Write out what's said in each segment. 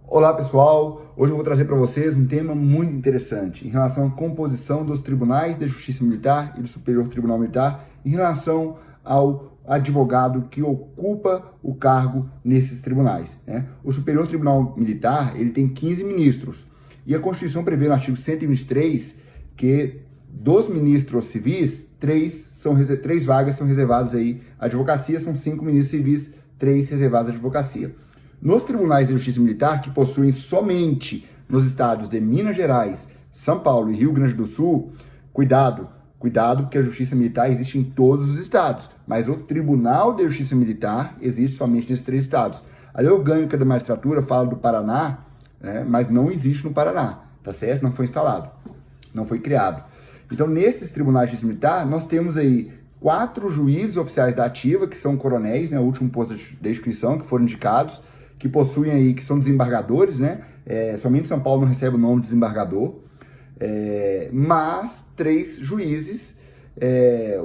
Olá pessoal, hoje eu vou trazer para vocês um tema muito interessante em relação à composição dos tribunais de justiça militar e do Superior Tribunal Militar em relação ao advogado que ocupa o cargo nesses tribunais, né? O Superior Tribunal Militar ele tem 15 ministros e a Constituição prevê no artigo 123 que dos ministros civis, três vagas são reservadas aí à advocacia, são 5 ministros civis, 3 reservadas à advocacia. Nos tribunais de justiça militar, que possuem somente nos estados de Minas Gerais, São Paulo e Rio Grande do Sul, cuidado, porque a justiça militar existe em todos os estados, mas o Tribunal de Justiça Militar existe somente nesses 3 estados. A lei orgânica da magistratura fala do Paraná, né, mas não existe no Paraná, tá certo? Não foi instalado, não foi criado. Então, nesses tribunais de justiça militar, nós temos aí 4 juízes oficiais da ativa, que são coronéis, né, o último posto da instituição, que foram indicados, que possuem aí, que são desembargadores, né? Somente São Paulo não recebe o nome de desembargador, mas 3 juízes,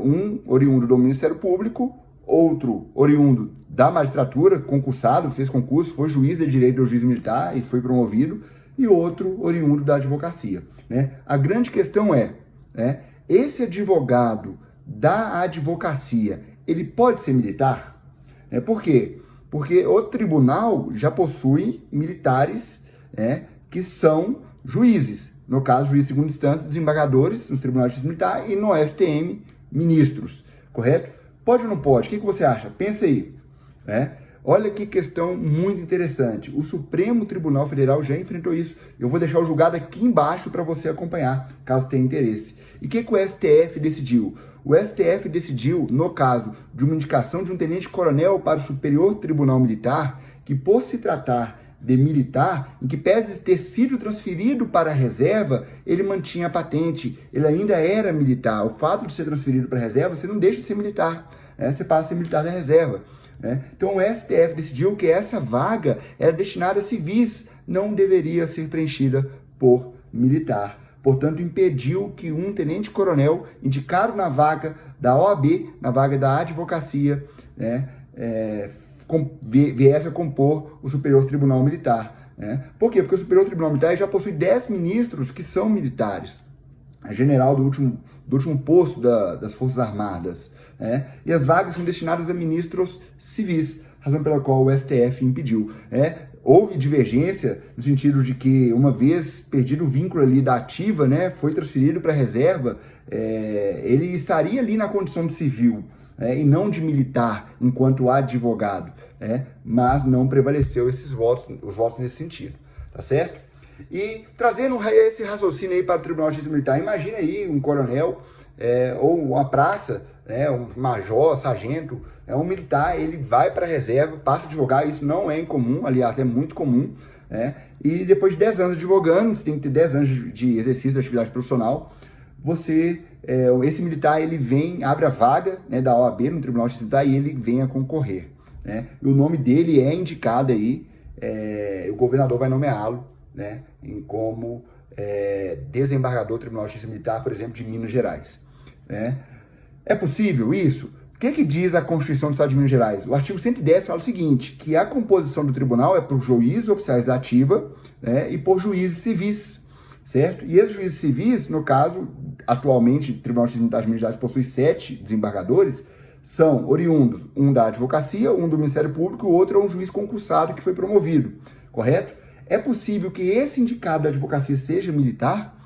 um oriundo do Ministério Público, outro oriundo da magistratura, concursado, fez concurso, foi juiz de direito do juiz militar e foi promovido, e outro oriundo da advocacia, né? A grande questão é, né, esse advogado da advocacia, ele pode ser militar? Por quê? Porque o tribunal já possui militares, que são juízes. No caso, juiz de segunda instância, desembargadores nos tribunais de justiça militar e no STM, ministros. Correto? Pode ou não pode? O que você acha? Pensa aí. Olha que questão muito interessante. O Supremo Tribunal Federal já enfrentou isso. Eu vou deixar o julgado aqui embaixo para você acompanhar, caso tenha interesse. E o que o STF decidiu? O STF decidiu, no caso de uma indicação de um tenente-coronel para o Superior Tribunal Militar, que por se tratar de militar, em que pese ter sido transferido para a reserva, ele mantinha a patente, ele ainda era militar. O fato de ser transferido para a reserva, você não deixa de ser militar, você passa a ser militar da reserva. Então o STF decidiu que essa vaga era destinada a civis, não deveria ser preenchida por militar. Portanto, impediu que um tenente-coronel indicado na vaga da OAB, na vaga da advocacia, viesse a compor o Superior Tribunal Militar. Por quê? Porque o Superior Tribunal Militar já possui 10 ministros que são militares. A general do último posto das Forças Armadas. E as vagas são destinadas a ministros civis, razão pela qual o STF impediu. Houve divergência no sentido de que, uma vez perdido o vínculo ali da ativa, foi transferido para a reserva, ele estaria ali na condição de civil, e não de militar, enquanto advogado. Mas não prevaleceu os votos nesse sentido. Tá certo? E trazendo esse raciocínio aí para o Tribunal de Justiça Militar, imagina aí um coronel ou uma praça, um major, sargento, um militar, ele vai para a reserva, passa a advogar, isso não é incomum, aliás, é muito comum, e depois de 10 anos advogando, você tem que ter 10 anos de exercício da atividade profissional, esse militar, ele vem, abre a vaga da OAB no Tribunal de Justiça Militar e ele vem a concorrer, e o nome dele é indicado aí, o governador vai nomeá-lo, como desembargador do Tribunal de Justiça Militar, por exemplo, de Minas Gerais. É possível isso? O que diz a Constituição do Estado de Minas Gerais? O artigo 110 fala o seguinte, que a composição do tribunal é por juízes oficiais da ativa, e por juízes civis, certo? E esses juízes civis, no caso, atualmente, o Tribunal de Justiça Militar de Minas Gerais possui 7 desembargadores, são oriundos, um da advocacia, um do Ministério Público, o outro é um juiz concursado que foi promovido, correto? É possível que esse indicado da advocacia seja militar?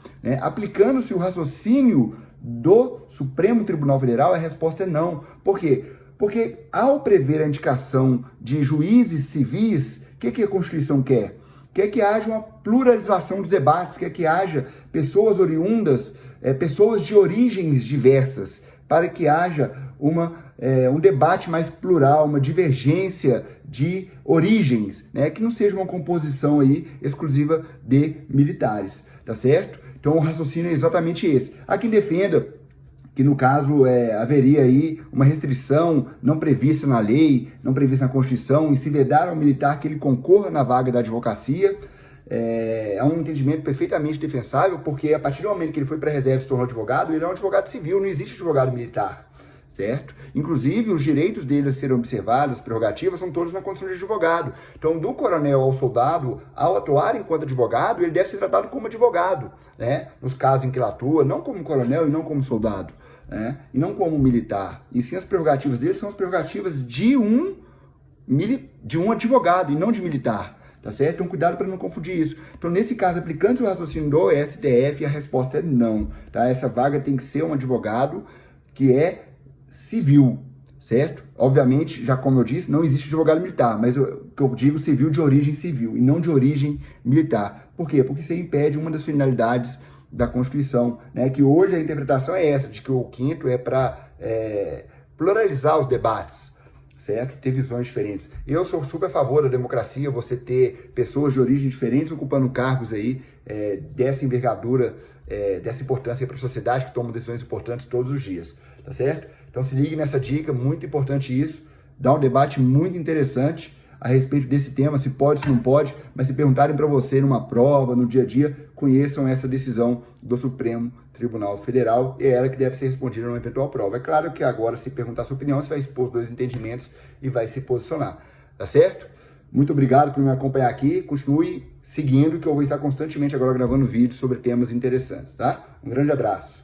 Aplicando-se o raciocínio do Supremo Tribunal Federal, a resposta é não. Por quê? Porque ao prever a indicação de juízes civis, o que a Constituição quer? Quer que haja uma pluralização dos debates, quer que haja pessoas oriundas, pessoas de origens diversas, para que haja um debate mais plural, uma divergência de origens, que não seja uma composição aí exclusiva de militares, tá certo? Então o raciocínio é exatamente esse. Há quem defenda que no caso haveria aí uma restrição não prevista na lei, não prevista na Constituição, e se vedar ao militar que ele concorra na vaga da advocacia, é um entendimento perfeitamente defensável, porque a partir do momento que ele foi para a reserva e se tornou advogado, ele é um advogado civil, não existe advogado militar, certo? Inclusive, os direitos deles serem observados, as prerrogativas, são todos na condição de advogado. Então, do coronel ao soldado, ao atuar enquanto advogado, ele deve ser tratado como advogado, né? Nos casos em que ele atua, não como coronel e não como soldado, né? E não como militar. E sim, as prerrogativas dele são as prerrogativas de um advogado e não de militar. Tá certo? Então, cuidado para não confundir isso. Então, nesse caso, aplicando o raciocínio do STF, a resposta é não. Tá? Essa vaga tem que ser um advogado que é civil, certo? Obviamente, já como eu disse, não existe advogado militar, mas o que eu digo civil de origem civil e não de origem militar. Por quê? Porque isso impede uma das finalidades da Constituição, né? Que hoje a interpretação é essa, de que o quinto é para pluralizar os debates, certo? Ter visões diferentes. Eu sou super a favor da democracia, você ter pessoas de origem diferentes ocupando cargos aí dessa envergadura, dessa importância para a sociedade, que tomam decisões importantes todos os dias, tá certo? Então se ligue nessa dica, muito importante isso, dá um debate muito interessante a respeito desse tema, se pode, se não pode, mas se perguntarem para você numa prova, no dia a dia, conheçam essa decisão do Supremo Tribunal Federal e é ela que deve ser respondida numa eventual prova. É claro que agora, se perguntar sua opinião, você vai expor os dois entendimentos e vai se posicionar, tá certo? Muito obrigado por me acompanhar aqui, continue seguindo que eu vou estar constantemente agora gravando vídeos sobre temas interessantes, tá? Um grande abraço.